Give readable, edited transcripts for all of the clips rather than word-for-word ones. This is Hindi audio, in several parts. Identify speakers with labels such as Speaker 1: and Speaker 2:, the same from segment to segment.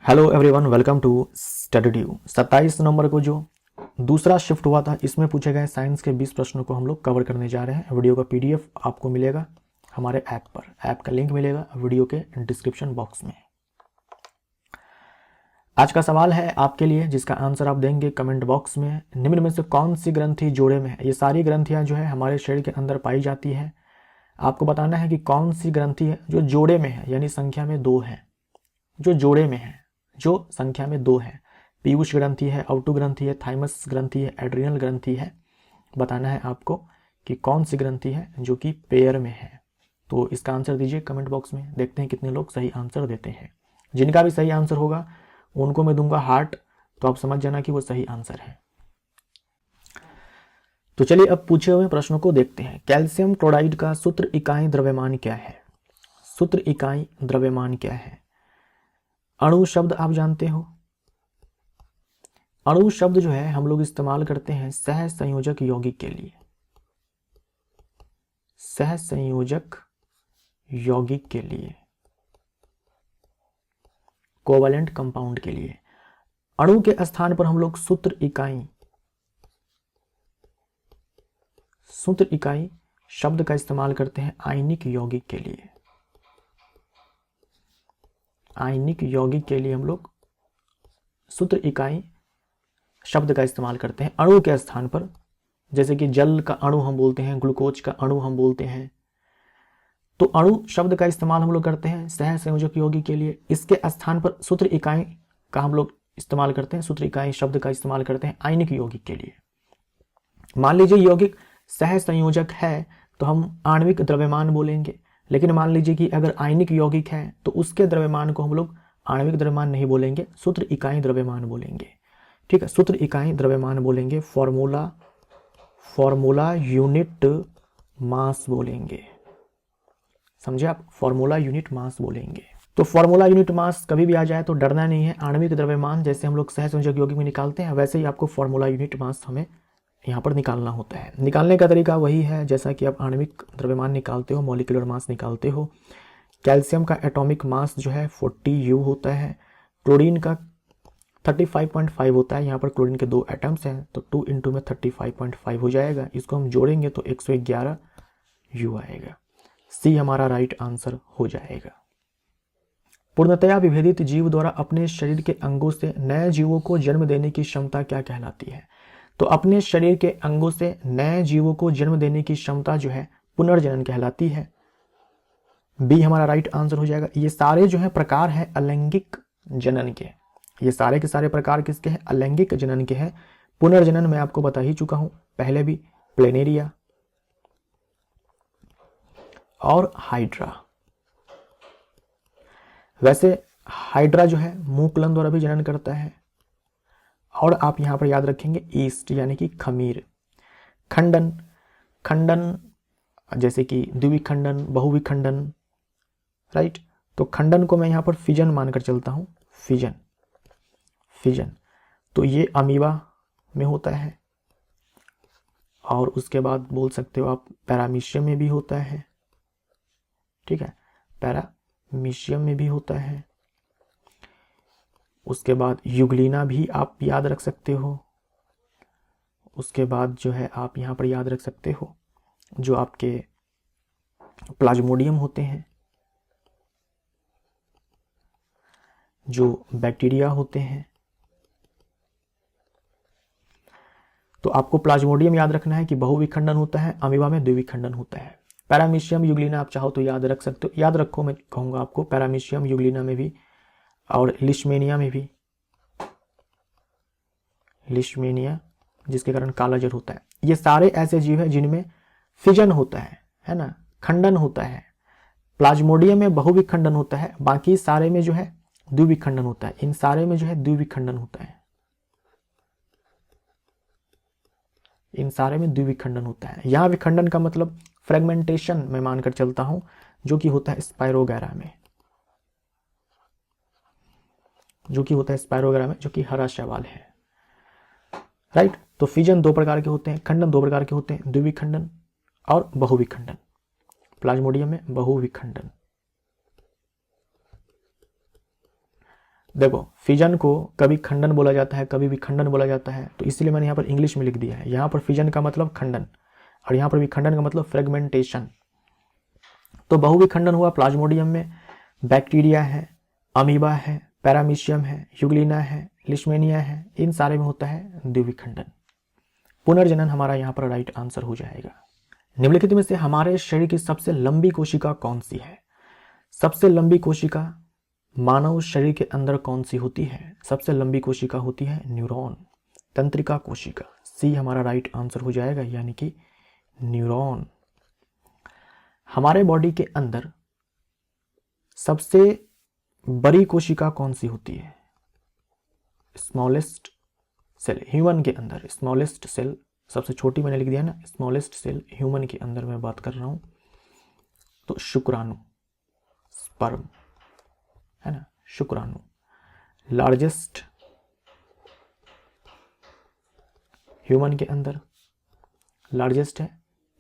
Speaker 1: Hello everyone, welcome to study due. 27 नवंबर को जो दूसरा शिफ्ट हुआ था, इसमें पूछे गए साइंस के 20 प्रश्नों को हम लोग कवर करने जा रहे हैं। वीडियो का पीडीएफ आपको मिलेगा हमारे ऐप पर। ऐप का लिंक मिलेगा वीडियो के डिस्क्रिप्शन बॉक्स में। आज का सवाल है आपके लिए, जिसका आंसर आप देंगे कमेंट बॉक्स में। निम्न में से कौन सी ग्रंथि जोड़े में है? ये सारी ग्रंथियां जो है हमारे शरीर के अंदर पाई जाती है। आपको बताना है कि कौन सी ग्रंथि है जो जोड़े में है, यानी संख्या में 2 है। जो जोड़े में है, जो संख्या में 2 है। पीयूष ग्रंथि है, अवटु ग्रंथि है, थाइमस ग्रंथि है, एड्रिनल ग्रंथि है। बताना है आपको कि कौन सी ग्रंथि है जो कि पेयर में है। तो इसका आंसर दीजिए कमेंट बॉक्स में। देखते हैं कितने लोग सही आंसर देते हैं। जिनका भी सही आंसर होगा उनको मैं दूंगा हार्ट, तो आप समझ जाना कि वो सही आंसर है। तो चलिए अब पूछे हुए प्रश्नों को देखते हैं। कैल्शियम क्लोराइड का सूत्र इकाई द्रव्यमान क्या है? सूत्र इकाई द्रव्यमान क्या है? अणु शब्द आप जानते हो। अणु शब्द जो है हम लोग इस्तेमाल करते हैं सह संयोजक यौगिक के लिए। सह संयोजक यौगिक के लिए, कोवलेंट कंपाउंड के लिए। अणु के स्थान पर हम लोग सूत्र इकाई शब्द का इस्तेमाल करते हैं आयनिक यौगिक के लिए। आयनिक यौगिक के लिए हम लोग सूत्र इकाई शब्द का इस्तेमाल करते हैं अणु के स्थान पर। जैसे कि जल का अणु हम बोलते हैं, ग्लूकोज का अणु हम बोलते हैं। तो अणु शब्द का इस्तेमाल हम लोग करते हैं सह संयोजक यौगिक के लिए। इसके स्थान पर सूत्र इकाई का हम लोग इस्तेमाल करते हैं, सूत्र इकाई शब्द का इस्तेमाल करते हैं आयनिक यौगिक के लिए। मान लीजिए यौगिक सह संयोजक है तो हम आणविक द्रव्यमान बोलेंगे। लेकिन मान लीजिए कि अगर आयनिक यौगिक है तो उसके द्रव्यमान को हम लोग आणविक द्रव्यमान नहीं बोलेंगे, सूत्र इकाई द्रव्यमान बोलेंगे। ठीक है, सूत्र इकाई द्रव्यमान बोलेंगे। फॉर्मूला यूनिट मास बोलेंगे। समझे आप? फॉर्मूला यूनिट मास बोलेंगे। तो फॉर्मूला यूनिट मास कभी भी आ जाए तो डरना नहीं है। आणविक द्रव्यमान जैसे हम लोग सहसंयोजक यौगिक में निकालते हैं, वैसे ही आपको फॉर्मूला यूनिट मास हमें यहाँ पर निकालना होता है। निकालने का तरीका वही है जैसा कि आप आणविक द्रव्यमान निकालते हो, मॉलिक्यूलर मास निकालते हो। कैल्शियम का एटॉमिक मास जो है 40 U होता है। क्लोरीन का 35.5 होता है। यहाँ पर क्लोरीन के 2 एटम्स हैं तो 2 इंटू में 35.5 हो जाएगा। इसको हम जोड़ेंगे तो 111 U आएगा। सी हमारा राइट आंसर हो जाएगा। पूर्णतया विभेदित जीव द्वारा अपने शरीर के अंगों से नए जीवों को जन्म देने की क्षमता क्या कहलाती है? तो अपने शरीर के अंगों से नए जीवों को जन्म देने की क्षमता जो है पुनर्जनन कहलाती है। बी हमारा राइट आंसर हो जाएगा। ये सारे जो है प्रकार हैं अलैंगिक जनन के। ये सारे के सारे प्रकार किसके हैं? अलैंगिक जनन के हैं। पुनर्जनन मैं आपको बता ही चुका हूं पहले भी, प्लेनेरिया और हाइड्रा। वैसे हाइड्रा जो है मूकलन द्वारा भी जनन करता है। और आप यहां पर याद रखेंगे ईस्ट यानी कि खमीर। खंडन जैसे कि द्विविखंडन, बहुविखंडन, राइट। तो खंडन को मैं यहां पर फिजन मानकर चलता हूं। फिजन तो ये अमीबा में होता है। और उसके बाद बोल सकते हो आप पैरामीशियम में भी होता है। ठीक है, पैरामीशियम में भी होता है। उसके बाद युगलीना भी आप याद रख सकते हो। उसके बाद जो है आप यहाँ पर याद रख सकते हो जो आपके प्लाज्मोडियम होते हैं, जो बैक्टीरिया होते हैं। तो आपको प्लाज्मोडियम याद रखना है कि बहुविखंडन होता है, अमीबा में द्विविखंडन होता है। पैरामीशियम युगलीना आप चाहो तो याद रख सकते हो। याद रखो, मैं कहूँगा आपको पैरामीशियम युगलीना में भी और लिशमेनिया में भी। लिशमेनिया जिसके कारण कालाजर होता है। ये सारे ऐसे जीव हैं जिनमें फिजन होता है ना, खंडन होता है। प्लाज्मोडियम में बहुविखंडन होता है, बाकी सारे में जो है द्विविखंडन होता है। इन सारे में जो है द्विविखंडन होता है। इन सारे में द्विविखंडन होता है। यहां विखंडन का मतलब फ्रेगमेंटेशन मैं मानकर चलता हूं, जो कि होता है स्पाइरोगैरा में, जो कि हरा शैवाल है, राइट। तो फिजन 2 प्रकार के होते हैं, खंडन 2 प्रकार के होते हैं, द्विविखंडन और बहुविखंडन। प्लाज्मोडियम में बहुविखंडन। देखो फिजन को कभी खंडन बोला जाता है, कभी विखंडन बोला जाता है, तो इसलिए मैंने यहाँ पर इंग्लिश में लिख दिया है। यहाँ पर फिजन का मतलब खंडन और यहाँ पर विखंडन का मतलब फ्रेगमेंटेशन। तो बहुविखंडन हुआ प्लाज्मोडियम में, बैक्टीरिया है, अमीबा है, पैरामीशियम है, यूग्लिना है, लिश्मेनिया है, इन सारे में होता है द्विविखंडन। पुनर्जनन हमारा यहाँ पर राइट आंसर हो जाएगा। निम्नलिखित में से हमारे शरीर की सबसे लंबी कोशिका कौन सी है? सबसे लंबी कोशिका मानव शरीर के अंदर कौन सी होती है? सबसे लंबी कोशिका होती है न्यूरॉन, तंत्रिका कोशिका। सी हमारा राइट आंसर हो जाएगा, यानी कि न्यूरॉन। हमारे बॉडी के अंदर सबसे बड़ी कोशिका कौन सी होती है? Smallest cell. ह्यूमन के अंदर स्मॉलेस्ट सेल, सबसे छोटी मैंने लिख दिया ना, स्मॉलेस्ट सेल ह्यूमन के अंदर मैं बात कर रहा हूं, तो शुक्राणु, स्पर्म है ना, शुक्राणु। लार्जेस्ट ह्यूमन के अंदर लार्जेस्ट है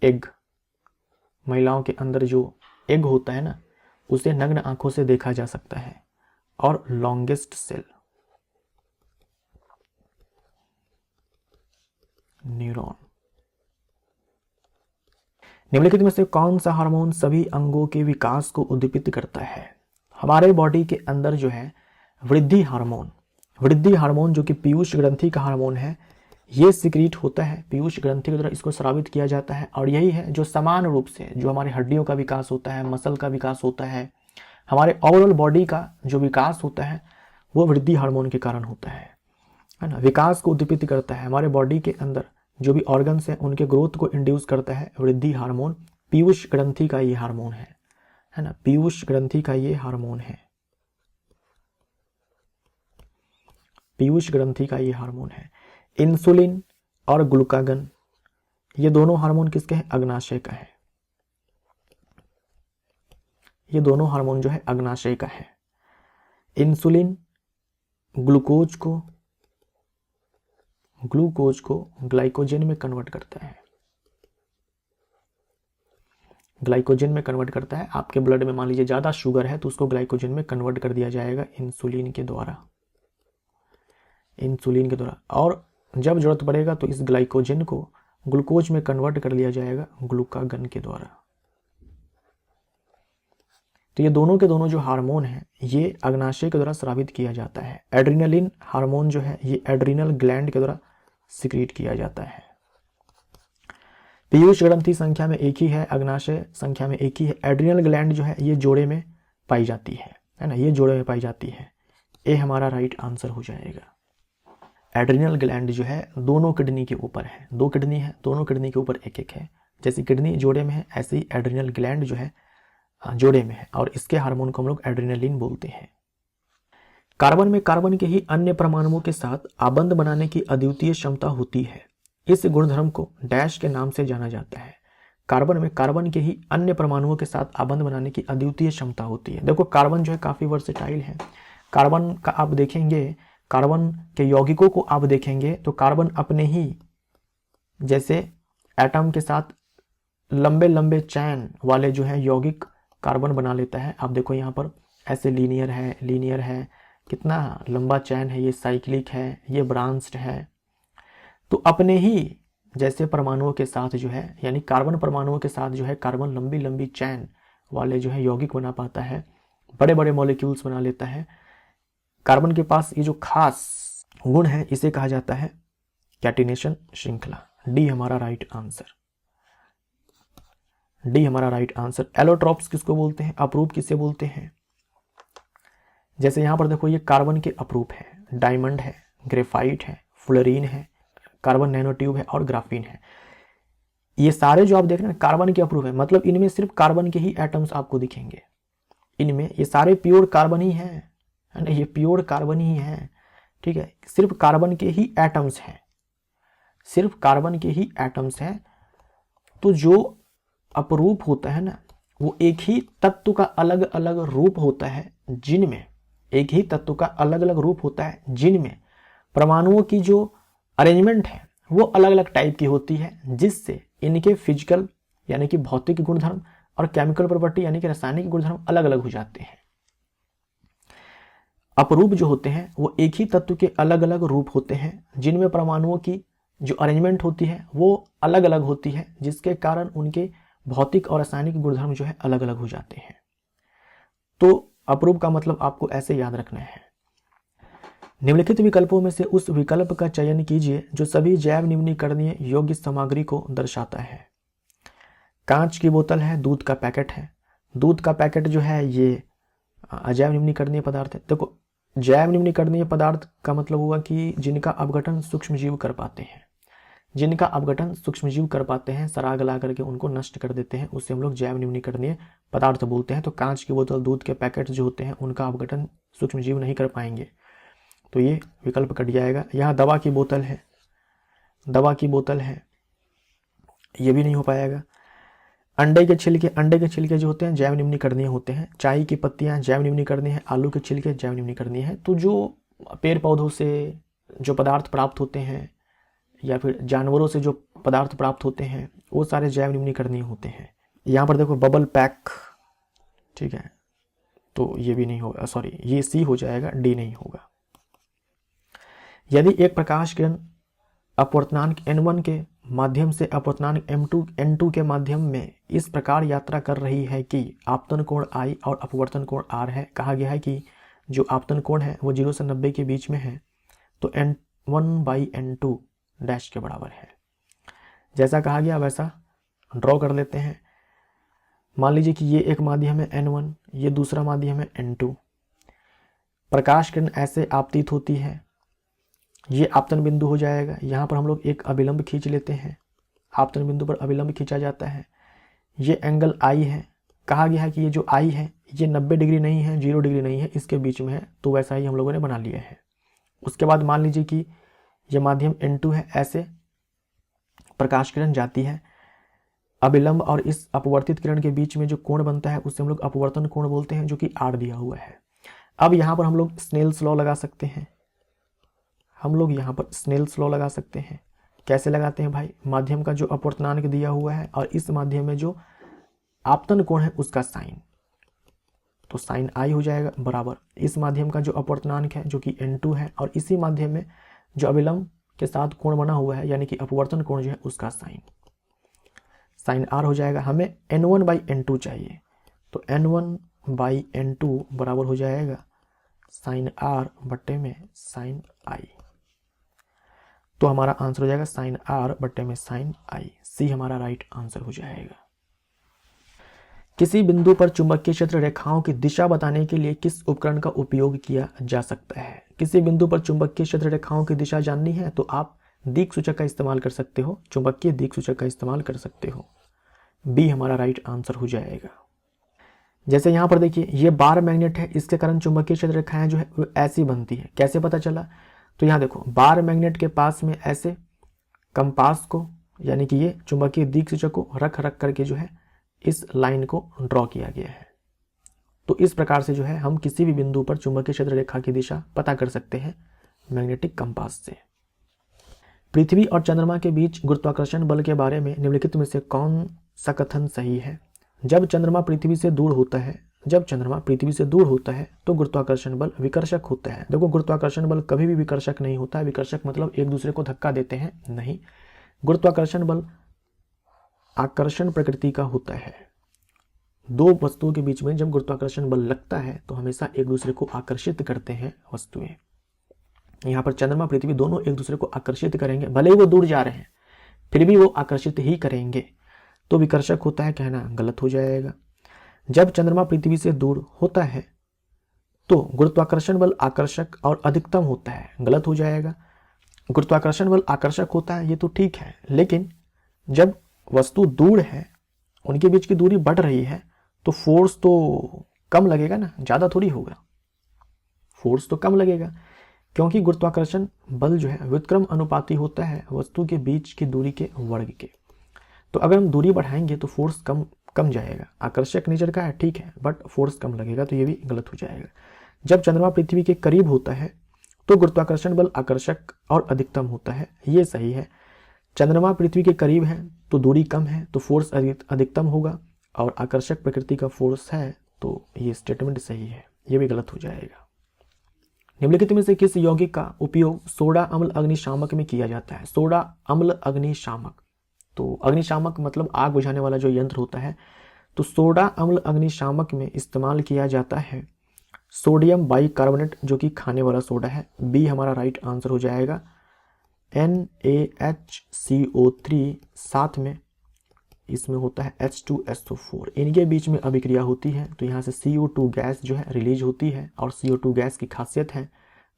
Speaker 1: एग। महिलाओं के अंदर जो एग होता है ना, उसे नग्न आंखों से देखा जा सकता है। और लॉन्गेस्ट सेल न्यूरॉन। निम्नलिखित में से कौन सा हार्मोन सभी अंगों के विकास को उद्दीपित करता है? हमारे बॉडी के अंदर जो है वृद्धि हार्मोन जो कि पीयूष ग्रंथि का हार्मोन है, ये सिक्रीट होता है पीयूष ग्रंथि के द्वारा, इसको स्रावित किया जाता है। और यही है जो समान रूप से जो हमारी हड्डियों का विकास होता है, मसल का विकास होता है, हमारे ओवरऑल बॉडी का जो विकास होता है, वो वृद्धि हार्मोन के कारण होता है ना। विकास को उद्दीपित करता है। हमारे बॉडी के अंदर जो भी ऑर्गन्स हैं उनके ग्रोथ को इंड्यूस करता है वृद्धि हार्मोन। पीयूष ग्रंथि का ये हार्मोन है ना, पीयूष ग्रंथि का ये हार्मोन है, पीयूष ग्रंथि का ये हार्मोन है। इंसुलिन और ग्लूकागन, ये दोनों हार्मोन किसके हैं? अग्नाशय का है। ये दोनों हार्मोन जो है अग्नाशय का है। इंसुलिन ग्लूकोज को ग्लाइकोजन में कन्वर्ट करता है, ग्लाइकोजन में कन्वर्ट करता है। आपके ब्लड में मान लीजिए ज़्यादा शुगर है तो उसको ग्लाइकोजन में कन्वर्ट कर दिया जाएगा इंसुलिन के द्वारा, और जब जरूरत पड़ेगा तो इस ग्लाइकोजन को ग्लूकोज में कन्वर्ट कर लिया जाएगा ग्लूकागन के द्वारा। तो ये दोनों के दोनों जो हार्मोन है ये अग्नाशय के द्वारा स्रावित किया जाता है। एड्रेनलिन हार्मोन जो है ये एड्रीनल ग्लैंड के द्वारा सिक्रीट किया जाता है। पीयूष ग्रंथि संख्या में एक ही है, अग्नाशय संख्या में एक ही है। एड्रीनल ग्लैंड जो है ये जोड़े में पाई जाती है ना, ये जोड़े में पाई जाती है। ये हमारा राइट आंसर हो जाएगा। एड्रीनल ग्लैंड जो है दोनों किडनी के ऊपर है, 2 किडनी है, दोनों किडनी के ऊपर एक एक है। जैसी किडनी जोड़े में है ऐसे ही एड्रीनल ग्लैंड जो है जोड़े में है, और इसके हार्मोन को हम लोग एड्रेनलिन बोलते हैं। कार्बन में कार्बन के ही अन्य परमाणुओं के साथ आबंध बनाने की अद्वितीय क्षमता होती है। इस गुणधर्म को डैश के नाम से जाना जाता है। कार्बन में कार्बन के ही अन्य परमाणुओं के साथ आबंध बनाने की अद्वितीय क्षमता होती है। देखो कार्बन जो है काफी वर्सेटाइल है। कार्बन का आप देखेंगे, कार्बन के यौगिकों को आप देखेंगे तो कार्बन अपने ही जैसे एटम के साथ लंबे लंबे चैन वाले जो है यौगिक कार्बन बना लेता है। आप देखो यहाँ पर ऐसे लीनियर है, कितना लंबा चैन है, ये साइक्लिक है, ये ब्रांच्ड है। तो अपने ही जैसे परमाणुओं के साथ जो है, यानी कार्बन परमाणुओं के साथ जो है कार्बन लंबी लंबी चैन वाले जो है यौगिक बना पाता है, बड़े बड़े मॉलिक्यूल्स बना लेता है। कार्बन के पास ये जो खास गुण है इसे कहा जाता है कैटिनेशन श्रृंखला। डी हमारा राइट आंसर। एलोट्रॉप्स किसको बोलते हैं? अपरूप किसे बोलते हैं? जैसे यहां पर देखो ये कार्बन के अपरूप है, डायमंड है, ग्रेफाइट है, फ्लोरीन है, कार्बन नैनोट्यूब है और ग्राफीन है। ये सारे जो आप देख रहे हैं कार्बन के अपरूप है, मतलब इनमें सिर्फ कार्बन के ही एटम्स आपको दिखेंगे। इनमें ये सारे प्योर कार्बन ही है ना, ये प्योर कार्बन ही है। ठीक है, सिर्फ कार्बन के ही एटम्स हैं, तो जो अपरूप होता है ना वो एक ही तत्व का अलग अलग रूप होता है, जिनमें परमाणुओं की जो अरेंजमेंट है वो अलग अलग टाइप की होती है, जिससे इनके फिजिकल यानी कि भौतिक गुणधर्म और केमिकल प्रॉपर्टी यानी कि रासायनिक गुणधर्म अलग अलग हो जाते हैं। अपरूप जो होते हैं वो एक ही तत्व के अलग अलग रूप होते हैं जिनमें परमाणुओं की जो अरेंजमेंट होती है वो अलग अलग होती है, जिसके कारण उनके भौतिक और रासायनिक गुणधर्म जो है अलग अलग हो जाते हैं। तो अपरूप का मतलब आपको ऐसे याद रखना है। निम्नलिखित विकल्पों में से उस विकल्प का चयन कीजिए जो सभी जैव निम्नीकरणीय योग्य सामग्री को दर्शाता है। कांच की बोतल है, दूध का पैकेट है। दूध का पैकेट जो है ये अजैव निम्नीकरणीय पदार्थ है। देखो, जैव निम्नीकरणीय पदार्थ का मतलब हुआ कि जिनका अपघटन सूक्ष्मजीव कर पाते हैं, जिनका अपघटन सूक्ष्मजीव कर पाते हैं, सराग ला करके उनको नष्ट कर देते हैं, उससे हम लोग जैव निम्नीकरणीय पदार्थ बोलते हैं। तो कांच की बोतल, दूध के पैकेट जो होते हैं उनका अपघटन सूक्ष्मजीव नहीं कर पाएंगे, तो ये विकल्प कट जाएगा। यहाँ दवा की बोतल है, दवा की बोतल है, ये भी नहीं हो पाएगा। अंडे के छिलके जो होते हैं जैव निम्नीकरणीय होते हैं। चाय की पत्तियां जैव निम्नीकरणीय है, आलू के छिलके जैव निम्नीकरणीय है। तो जो पेड़ पौधों से जो पदार्थ प्राप्त होते हैं या फिर जानवरों से जो पदार्थ प्राप्त होते हैं वो सारे जैव निम्नीकरणीय होते हैं। यहाँ पर देखो बबल पैक, ठीक है, तो ये भी नहीं होगा, सॉरी ये सी हो जाएगा, डी नहीं होगा। यदि एक प्रकाश किरण अपवर्तनांक n1 के माध्यम से अपवर्तनांक n2 के माध्यम में इस प्रकार यात्रा कर रही है कि आपतन कोण I और अपवर्तन कोण R है। कहा गया है कि जो आपतन कोण है वो 0 से 90 के बीच में है, तो n1/n2 डैश के बराबर है। जैसा कहा गया वैसा ड्रॉ कर लेते हैं। मान लीजिए कि ये एक माध्यम है n1, ये दूसरा माध्यम है n2। प्रकाश किरण ऐसे आपतित होती है, ये आपतन बिंदु हो जाएगा। यहाँ पर हम लोग एक अभिलंब खींच लेते हैं, आपतन बिंदु पर अभिलंब खींचा जाता है। ये एंगल I है। कहा गया है कि ये जो I है ये 90 डिग्री नहीं है, 0 डिग्री नहीं है, इसके बीच में है, तो वैसा ही हम लोगों ने बना लिया है। उसके बाद मान लीजिए कि ये माध्यम n2 है, ऐसे प्रकाश किरण जाती है। अभिलंब और इस अपवर्तित किरण के बीच में जो कोण बनता है उसे हम लोग अपवर्तन कोण बोलते हैं, जो कि R दिया हुआ है। अब यहाँ पर हम लोग स्नेल्स लॉ लगा सकते हैं, हम लोग यहाँ पर स्नेल्स लॉ लगा सकते हैं। कैसे लगाते हैं भाई? माध्यम का जो अपवर्तनांक दिया हुआ है और इस माध्यम में जो आपतन कोण है उसका साइन, तो साइन I हो जाएगा बराबर इस माध्यम का जो अपवर्तनांक है जो कि n2 है और इसी माध्यम में जो अभिलंब के साथ कोण बना हुआ है यानी कि अपवर्तन कोण जो है उसका साइन R हो जाएगा। हमें n1/n2 चाहिए, तो n1/n2 बराबर हो जाएगा साइन R बट्टे में साइन I। तो हमारा आंसर हो जाएगा साइन R बट्टे में साइन I। सी हमारा राइट आंसर हो जाएगा। किसी बिंदु पर चुंबकीय क्षेत्र रेखाओं की दिशा बताने के लिए किस उपकरण का उपयोग किया जा सकता है? किसी बिंदु पर चुंबकीय क्षेत्र रेखाओं की दिशा जाननी है तो आप दिक् सूचक का इस्तेमाल कर सकते हो, चुंबकीय दिक् सूचक का इस्तेमाल कर सकते हो। बी हमारा राइट आंसर हो जाएगा। जैसे यहाँ पर देखिए ये बार मैग्नेट है, इसके कारण चुंबकीय क्षेत्र रेखाएं जो है वो ऐसी बनती है। कैसे पता चला? तो यहाँ देखो बार मैग्नेट के पास में ऐसे कंपास को यानी कि ये चुंबकीय दिक् सूचक को रख करके जो है इस लाइन को ड्रॉ किया गया है। तो इस प्रकार से जो है हम किसी भी बिंदु पर चुंबकीय क्षेत्र रेखा की दिशा पता कर सकते हैं मैग्नेटिक कंपास से। पृथ्वी और चंद्रमा के बीच गुरुत्वाकर्षण बल के बारे में निम्नलिखित में से कौन सा कथन सही है? जब चंद्रमा पृथ्वी से दूर होता है तो गुरुत्वाकर्षण बल विकर्षक होता है। देखो गुरुत्वाकर्षण बल कभी भी विकर्षक नहीं होता है। विकर्षक मतलब एक दूसरे को धक्का देते हैं, नहीं। गुरुत्वाकर्षण बल आकर्षण प्रकृति का होता है। दो वस्तुओं के बीच में जब गुरुत्वाकर्षण बल लगता है तो हमेशा एक दूसरे को आकर्षित करते हैं वस्तुएं। यहाँ पर चंद्रमा पृथ्वी दोनों एक दूसरे को आकर्षित करेंगे, भले ही वो दूर जा रहे हैं फिर भी वो आकर्षित ही करेंगे, तो विकर्षक होता है कहना गलत हो जाएगा। जब चंद्रमा पृथ्वी से दूर होता है तो गुरुत्वाकर्षण बल आकर्षक और अधिकतम होता है, गलत हो जाएगा। गुरुत्वाकर्षण बल आकर्षक होता है ये तो ठीक है, लेकिन जब वस्तु दूर है, उनके बीच की दूरी बढ़ रही है तो फोर्स तो कम लगेगा ना, ज्यादा थोड़ी होगा। फोर्स तो कम लगेगा क्योंकि गुरुत्वाकर्षण बल जो है व्युत्क्रम अनुपाती होता है वस्तु के बीच की दूरी के वर्ग के। तो अगर हम दूरी बढ़ाएंगे तो फोर्स कम जाएगा। आकर्षक नेचर का है ठीक है, बट फोर्स कम लगेगा, तो ये भी गलत हो जाएगा। जब चंद्रमा पृथ्वी के करीब होता है तो गुरुत्वाकर्षण बल आकर्षक और अधिकतम होता है, ये सही है। चंद्रमा पृथ्वी के करीब है तो दूरी कम है तो फोर्स अधिकतम होगा, और आकर्षक प्रकृति का फोर्स है, तो ये स्टेटमेंट सही है, ये भी गलत हो जाएगा। निम्नलिखित में से किस यौगिक का उपयोग सोडा अम्ल अग्निशामक में किया जाता है? सोडा अम्ल अग्निशामक, तो अग्निशामक मतलब आग बुझाने वाला जो यंत्र होता है, तो सोडा अम्ल अग्निशामक में इस्तेमाल किया जाता है सोडियम बाइकार्बोनेट, जो कि खाने वाला सोडा है। बी हमारा राइट आंसर हो जाएगा। NaHCO3 साथ में इसमें होता है H2SO4, इनके बीच में अभिक्रिया होती है, तो यहाँ से CO2 गैस जो है रिलीज होती है, और CO2 गैस की खासियत है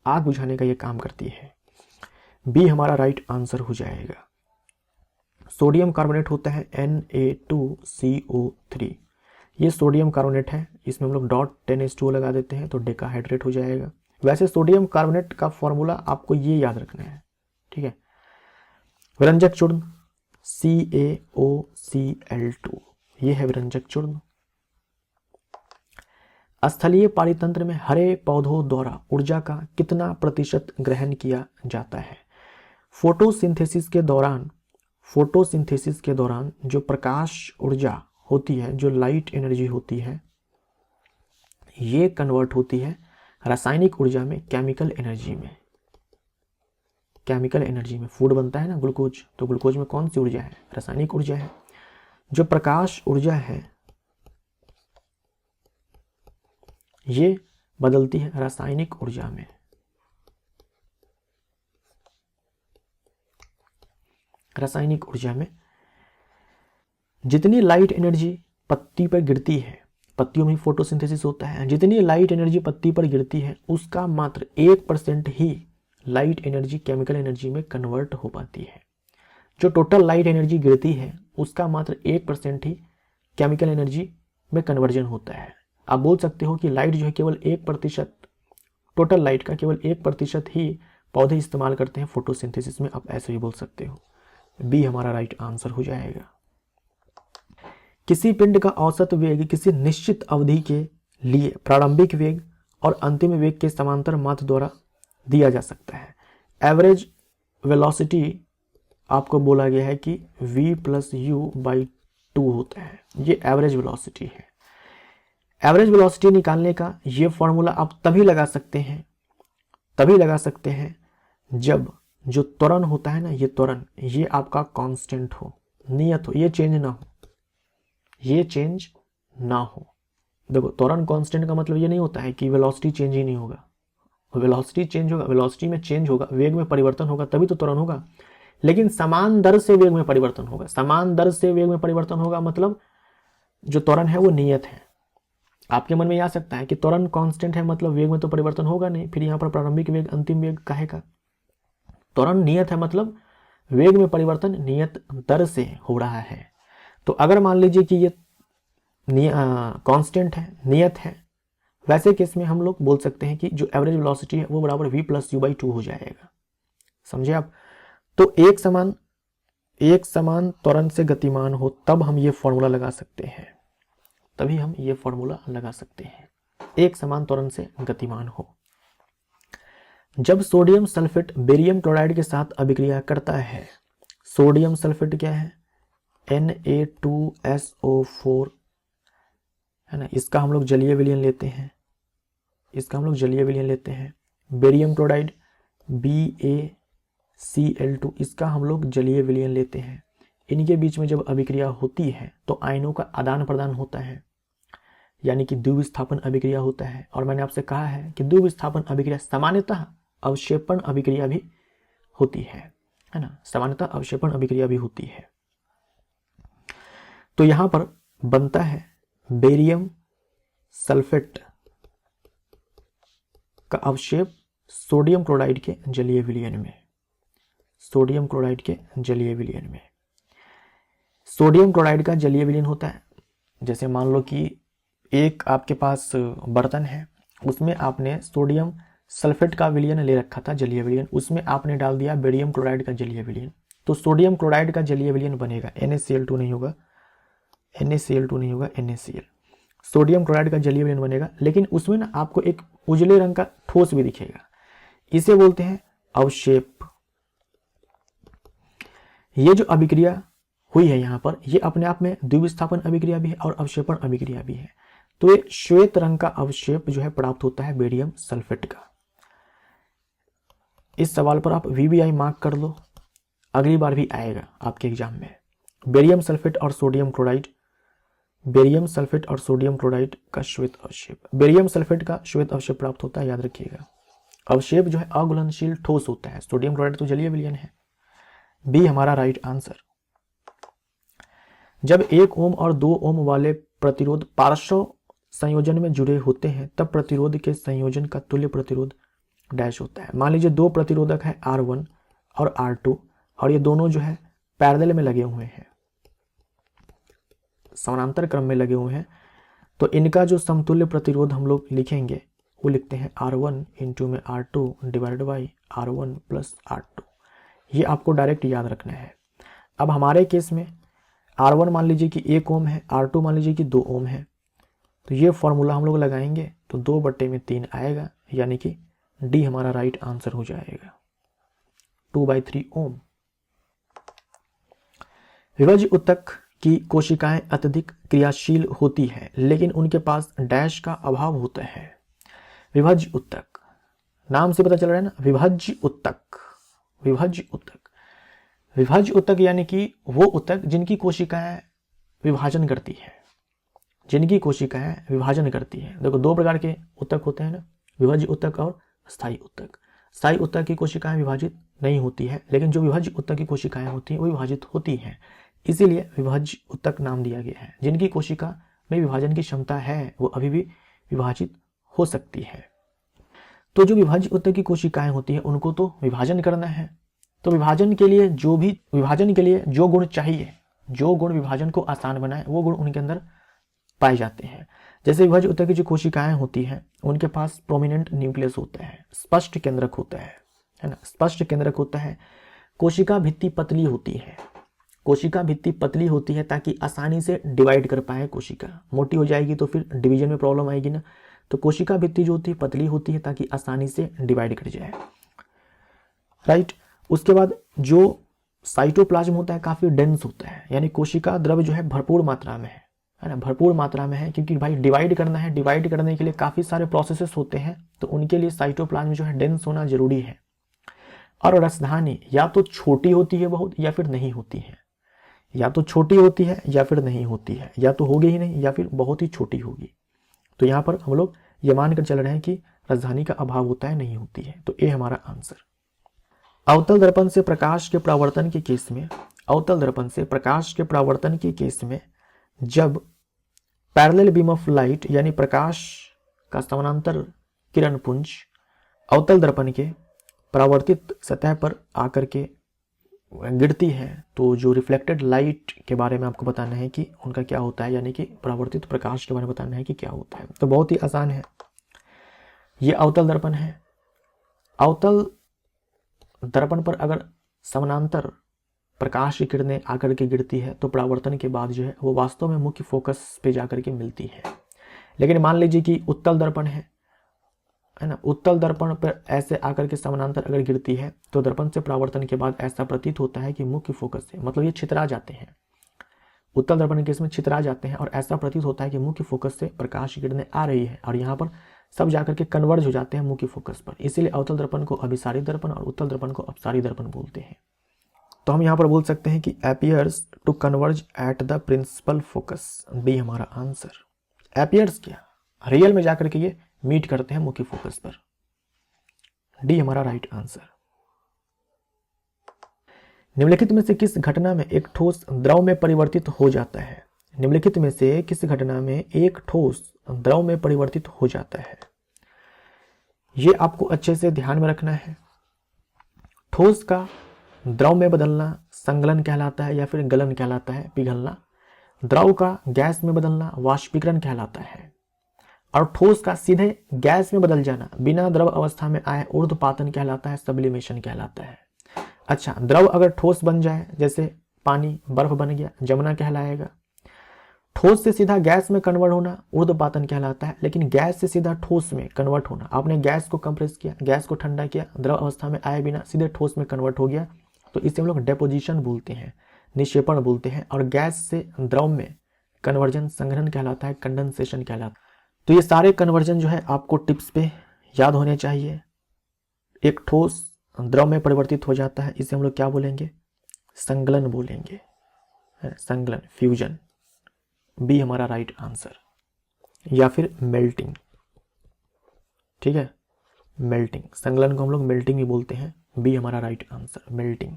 Speaker 1: आग बुझाने का ये काम करती है। बी हमारा राइट आंसर हो जाएगा। सोडियम कार्बोनेट होता है Na2CO3, ये सोडियम कार्बोनेट है, इसमें हम लोग .10H2O लगा देते हैं तो डेकाहाइड्रेट हो जाएगा। वैसे सोडियम कार्बोनेट का फॉर्मूला आपको ये याद रखना है, ठीक है। विरंजक चूर्ण CaOCl2, ये है विरंजक चूर्ण। स्थलीय पारितंत्र में हरे पौधों द्वारा ऊर्जा का कितना प्रतिशत ग्रहण किया जाता है? फोटोसिंथेसिस के दौरान जो प्रकाश ऊर्जा होती है, जो लाइट एनर्जी होती है, ये कन्वर्ट होती है रासायनिक ऊर्जा में, केमिकल एनर्जी में। फूड बनता है ना, ग्लूकोज, तो ग्लूकोज में कौन सी ऊर्जा है? रासायनिक ऊर्जा है। जो प्रकाश ऊर्जा है ये बदलती है रासायनिक ऊर्जा में। जितनी लाइट एनर्जी पत्ती पर गिरती है, पत्तियों में फोटोसिंथेसिस होता है, जितनी लाइट एनर्जी पत्ती पर गिरती है उसका मात्र 1% ही लाइट एनर्जी केमिकल एनर्जी में कन्वर्ट हो पाती है। जो टोटल लाइट एनर्जी गिरती है उसका मात्र 1% ही केमिकल एनर्जी में कन्वर्जन होता है। आप बोल सकते हो कि लाइट जो है केवल 1%, टोटल लाइट का केवल 1% ही पौधे इस्तेमाल करते हैं फोटोसिंथेसिस में, आप ऐसे ही बोल सकते हो। बी हमारा राइट आंसर हो जाएगा। किसी पिंड का औसत वेग किसी निश्चित अवधि के लिए प्रारंभिक वेग और अंतिम वेग के समांतर माध्य द्वारा दिया जा सकता है। एवरेज वेलोसिटी आपको बोला गया है कि v+u/2 होता है, ये एवरेज वेलोसिटी है। एवरेज वेलोसिटी निकालने का ये फॉर्मूला आप तभी लगा सकते हैं जब जो त्वरण होता है ना, ये त्वरण ये आपका कांस्टेंट हो, नियत हो, ये चेंज ना हो। देखो त्वरण कांस्टेंट का मतलब ये नहीं होता है कि वेलोसिटी चेंज ही नहीं होगा। वेलोसिटी चेंज होगा, वेलोसिटी में चेंज होगा, वेग में परिवर्तन होगा तभी तो त्वरण होगा। लेकिन समान दर से वेग में परिवर्तन होगा, मतलब जो त्वरण है वो नियत है। आपके मन में आ सकता है कि त्वरण कांस्टेंट है मतलब वेग में तो परिवर्तन होगा नहीं, फिर यहाँ पर प्रारंभिक वेग अंतिम वेग काहे का? त्वरण नियत है मतलब वेग में परिवर्तन नियत दर से हो रहा है। तो अगर मान लीजिए कि ये कांस्टेंट है, नियत है, वैसे केस में हम लोग बोल सकते हैं कि जो एवरेज वेलोसिटी है वो बराबर v+u/2 हो जाएगा। समझे आप? तो एक समान त्वरण से गतिमान हो तब हम ये फॉर्मूला लगा सकते हैं, एक समान त्वरण से गतिमान हो। जब सोडियम सल्फेट बेरियम क्लोराइड के साथ अभिक्रिया करता है, सोडियम सल्फेट क्या है? Na2SO4 है ना, इसका हम लोग जलीय विलयन लेते हैं। बेरियम क्लोराइड BaCl2, इसका हम लोग जलीय विलयन लेते हैं। इनके बीच में जब अभिक्रिया होती है तो आयनों का आदान प्रदान होता है, यानी कि द्विविस्थापन अभिक्रिया होता है। और मैंने आपसे कहा है कि द्विविस्थापन अभिक्रिया सामान्यतः अवक्षेपण अभिक्रिया भी होती है ना, तो यहां पर बनता है बेरियम सल्फेट का अवक्षेप सोडियम क्लोराइड के जलीय विलयन में। सोडियम क्लोराइड का जलीय विलयन होता है। जैसे मान लो कि एक आपके पास बर्तन है, उसमें आपने सोडियम सल्फेट का विलयन ले रखा था, जलीय विलयन, उसमें आपने डाल दिया बेरियम क्लोराइड का जलीय विलयन, तो सोडियम क्लोराइड का जलीय विलयन बनेगा NaCl2 नहीं होगा, NaCl। सोडियम क्लोराइड का जलीय विलयन बनेगा, लेकिन उसमें ना आपको एक उजले रंग का ठोस भी दिखेगा, इसे बोलते हैं अवक्षेप। ये जो अभिक्रिया हुई है यहाँ पर, ये अपने आप में द्विविस्थापन अभिक्रिया भी है और अवक्षेपण अभिक्रिया भी है। तो ये श्वेत रंग का अवक्षेप जो है प्राप्त होता है बेरियम सल्फेट का। इस सवाल पर आप VBI मार्क कर लो, अगली बार भी आएगा आपके एग्जाम में। बेरियम सल्फेट और सोडियम क्लोराइड, बेरियम सल्फेट और सोडियम क्लोराइड का श्वेत अवक्षेप, बेरियम सल्फेट का श्वेत अवक्षेप प्राप्त होता है, याद रखिएगा। अवक्षेप जो है अघुलनशील ठोस होता है, सोडियम क्लोराइड तो जलीय विलयन है। बी हमारा राइट आंसर। जब 1 ओम और 2 ओम वाले प्रतिरोध पार्श्व संयोजन में जुड़े होते हैं तब प्रतिरोध के संयोजन का तुल्य प्रतिरोध डैश होता है। मान लीजिए 2 प्रतिरोधक है R1 और R2 और ये दोनों जो है पैरेलल में लगे हुए हैं, समानांतर क्रम में लगे हुए हैं, तो इनका जो समतुल्य प्रतिरोध हम लोग लिखेंगे वो लिखते हैं R1 इंटू में R2 divided by R1 plus R2। ये आपको डायरेक्ट याद रखना है। अब हमारे केस में R1 मान लीजिए कि 1 ओम है, R2 मान लीजिए कि 2 ओम है, तो ये फॉर्मूला हम लोग लगाएंगे तो 2/3 आएगा, यानी कि डी हमारा राइट आंसर हो जाएगा, 2/3 ओम। विभज्य ऊतक की कोशिकाएं अत्यधिक क्रियाशील होती है लेकिन उनके पास डैश का अभाव होता है। विभज्य ऊतक, नाम से पता चल रहा है ना, विभज्य ऊतक, विभज्य ऊतक, विभज्य ऊतक यानी कि वो ऊतक जिनकी कोशिकाएं विभाजन करती है, जिनकी कोशिकाएं विभाजन करती है। देखो 2 प्रकार के ऊतक होते हैं ना, विभज्य ऊतक और स्थायी ऊतक। स्थायी ऊतक की कोशिकाएं विभाजित नहीं होती है, लेकिन जो विभज्य ऊतक की कोशिकाएं होती हैं वो विभाजित होती हैं, इसीलिए विभज्य ऊतक नाम दिया गया है। जिनकी कोशिका में विभाजन की क्षमता है वो अभी भी विभाजित हो सकती है। तो जो विभज्य ऊतक की कोशिकाएं होती हैं उनको तो विभाजन करना है, तो विभाजन के लिए जो गुण चाहिए, जो गुण विभाजन को आसान बनाए, वो गुण उनके अंदर पाए जाते हैं। जैसे विभज्य ऊतक की जो कोशिकाएं होती हैं उनके पास प्रोमिनेंट न्यूक्लियस होता है, स्पष्ट केंद्रक होता है ना, स्पष्ट केंद्रक होता है। कोशिका भित्ति पतली होती है, कोशिका भित्ति पतली होती है ताकि आसानी से डिवाइड कर पाए। कोशिका मोटी हो जाएगी तो फिर डिवीजन में प्रॉब्लम आएगी ना, तो कोशिका भित्ति जो होती है पतली होती है ताकि आसानी से डिवाइड कर जाए, राइट। उसके बाद जो साइटोप्लाज्म होता है काफी डेंस होता है, यानी कोशिका द्रव्य जो है भरपूर मात्रा में है ना, भरपूर मात्रा में है, क्योंकि भाई डिवाइड करना है, डिवाइड करने के लिए काफी सारे प्रोसेसेस होते हैं, तो उनके लिए साइटोप्लाज्म जो है डेंस होना जरूरी है। और रसधानी या तो छोटी होती है बहुत या फिर नहीं होती है, या तो छोटी होती है या फिर नहीं होती है, या तो होगी ही नहीं या फिर बहुत ही छोटी होगी। तो यहाँ पर हम लोग ये मानकर चल रहे हैं कि राजधानी का अभाव होता है, नहीं होती है, तो ए हमारा आंसर। अवतल दर्पण से प्रकाश के परावर्तन के केस में, अवतल दर्पण से प्रकाश के परावर्तन के केस में जब पैरेलल बीम ऑफ लाइट यानी प्रकाश का समानांतर किरण पुंज अवतल दर्पण के परावर्तित सतह पर आकर के गिरती है, तो जो रिफ्लेक्टेड लाइट के बारे में आपको बताना है कि उनका क्या होता है, यानी कि परावर्तित प्रकाश के बारे में बताना है कि क्या होता है। तो बहुत ही आसान है, ये अवतल दर्पण है। अवतल दर्पण पर अगर समानांतर प्रकाश की किरणें आकर के गिरती है तो परावर्तन के बाद जो है वो वास्तव में मुख्य फोकस पे जाकर के मिलती है। लेकिन मान लीजिए कि उत्तल दर्पण है ना, उत्तल दर्पण पर ऐसे आकर के समानांतर अगर गिरती है तो दर्पण से परावर्तन के बाद ऐसा प्रतीत होता है कि मुख्य फोकस से, मतलब ये छितरा जाते हैं, उत्तल दर्पण के इसमें छितरा जाते हैं और ऐसा प्रतीत होता है कि मुख्य फोकस से प्रकाश की किरणें आ रही है और यहाँ पर सब जाकर के कन्वर्ज हो जाते हैं मुख्य फोकस पर। इसीलिए अवतल दर्पण को अभिसारी दर्पण और उत्तल दर्पण को अपसारी दर्पण बोलते हैं। तो हम यहाँ पर बोल सकते हैं कि appears to converge at the principal focus, डी हमारा आंसर। appears क्या, रियल में जाकर के ये मीट करते हैं मुख्य फोकस पर, डी हमारा राइट आंसर। निम्नलिखित में से किस घटना में एक ठोस द्रव में परिवर्तित हो जाता है, निम्नलिखित में से किस घटना में एक ठोस द्रव में परिवर्तित हो जाता है, ये आपको अच्छे से ध्यान में रखना है। ठोस का द्रव में बदलना संगलन कहलाता है या फिर गलन कहलाता है, पिघलना। द्रव का गैस में बदलना वाष्पीकरण कहलाता है और ठोस का सीधे गैस में बदल जाना बिना द्रव अवस्था में आए ऊर्ध्वपातन कहलाता है, सब्लिमेशन कहलाता है। अच्छा, द्रव अगर ठोस बन जाए, जैसे पानी बर्फ बन गया, जमना कहलाएगा। ठोस से सीधा गैस में कन्वर्ट होना ऊर्ध्वपातन कहलाता है, लेकिन गैस से सीधा ठोस में कन्वर्ट होना, आपने गैस को कंप्रेस किया, गैस को ठंडा किया, द्रव अवस्था में आए बिना सीधे ठोस में कन्वर्ट हो गया, तो इसे हम लोग डेपोजिशन बोलते हैं, निक्षेपण बोलते हैं। और गैस से द्रव में कन्वर्जन संघनन कहलाता है, कंडेंसेशन कहलाता है। तो ये सारे कन्वर्जन जो है आपको टिप्स पे याद होने चाहिए। एक ठोस द्रव में परिवर्तित हो जाता है, इसे हम लोग क्या बोलेंगे? संगलन बोलेंगे, संगलन, फ्यूजन। बी हमारा राइट आंसर। या फिर मेल्टिंग, ठीक है, मेल्टिंग, संगलन को हम लोग मेल्टिंग भी बोलते हैं। बी हमारा राइट आंसर, मेल्टिंग।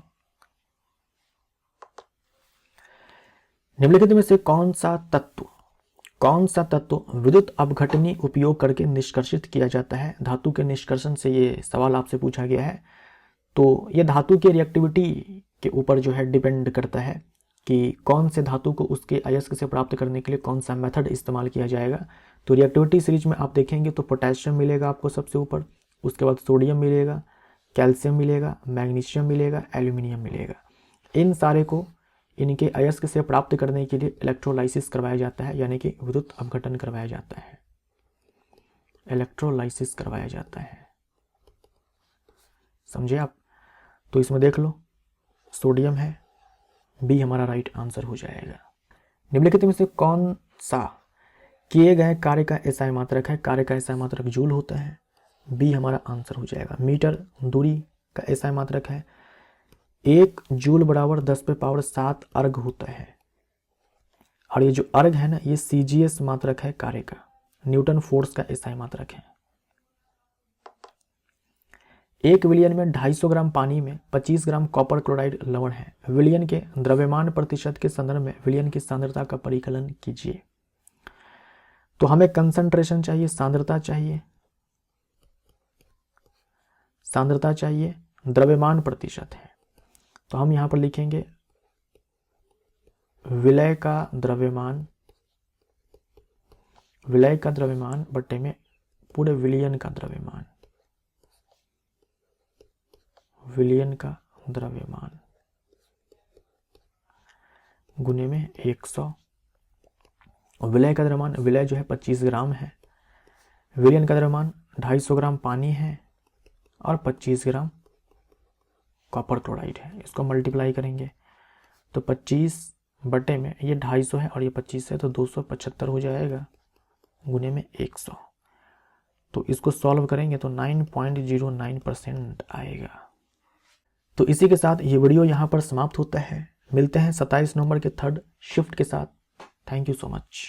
Speaker 1: निम्नलिखित में से कौन सा तत्व विद्युत अपघटनी उपयोग करके निष्कर्षित किया जाता है? धातु के निष्कर्षण से ये सवाल आपसे पूछा गया है। तो ये धातु के रिएक्टिविटी के ऊपर जो है डिपेंड करता है कि कौन से धातु को उसके अयस्क से प्राप्त करने के लिए कौन सा मेथड इस्तेमाल किया जाएगा। तो रिएक्टिविटी सीरीज में आप देखेंगे तो पोटेशियम मिलेगा आपको सबसे ऊपर, उसके बाद सोडियम मिलेगा, कैल्शियम मिलेगा, मैग्नीशियम मिलेगा, एल्यूमिनियम मिलेगा। इन सारे को इनके अयस्क से प्राप्त करने के लिए इलेक्ट्रोलाइसिस करवाया जाता है, यानी कि विद्युत अपघटन करवाया जाता है, इलेक्ट्रोलाइसिस करवाया जाता है। समझे आप? तो इसमें देख लो सोडियम है, बी हमारा राइट आंसर हो जाएगा। निम्नलिखित में से कौन सा किए गए कार्य का एसआई मात्रक है? कार्य का एसआई मात्रक जूल होता है, बी हमारा आंसर हो जाएगा। मीटर दूरी का एसआई मात्रक है, 1 जूल बराबर 10⁻7 अर्ग होता है। और ये जो अर्ग है ना, ये सीजीएस मात्रक है कार्य का, न्यूटन फोर्स का एसआई मात्रक है। 1 विलियन में 250 ग्राम पानी में 25 ग्राम कॉपर क्लोराइड लवण है। विलियन के द्रव्यमान प्रतिशत के संदर्भ में विलियन की सांद्रता का परिकलन कीजिए। तो हमें कंसंट्रेशन चाहिए, सांद्रता चाहिए, सांद्रता चाहिए, द्रव्यमान प्रतिशत है। तो हम यहां पर लिखेंगे विलय का द्रव्यमान, विलय का द्रव्यमान बट्टे में पूरे विलियन का द्रव्यमान, विलियन का द्रव्यमान गुने में 100। और विलय का द्रव्यमान, विलय जो है 25 ग्राम है, विलियन का द्रव्यमान 250 ग्राम पानी है और 25 ग्राम कॉपर क्लोराइड है। इसको मल्टीप्लाई करेंगे तो 25 बटे में ये 250 है और ये 25 है तो 275 हो जाएगा गुने में 100। तो इसको सॉल्व करेंगे तो 9.09% आएगा। तो इसी के साथ ये वीडियो यहाँ पर समाप्त होता है। मिलते हैं 27 नवंबर के थर्ड शिफ्ट के साथ। Thank you so much.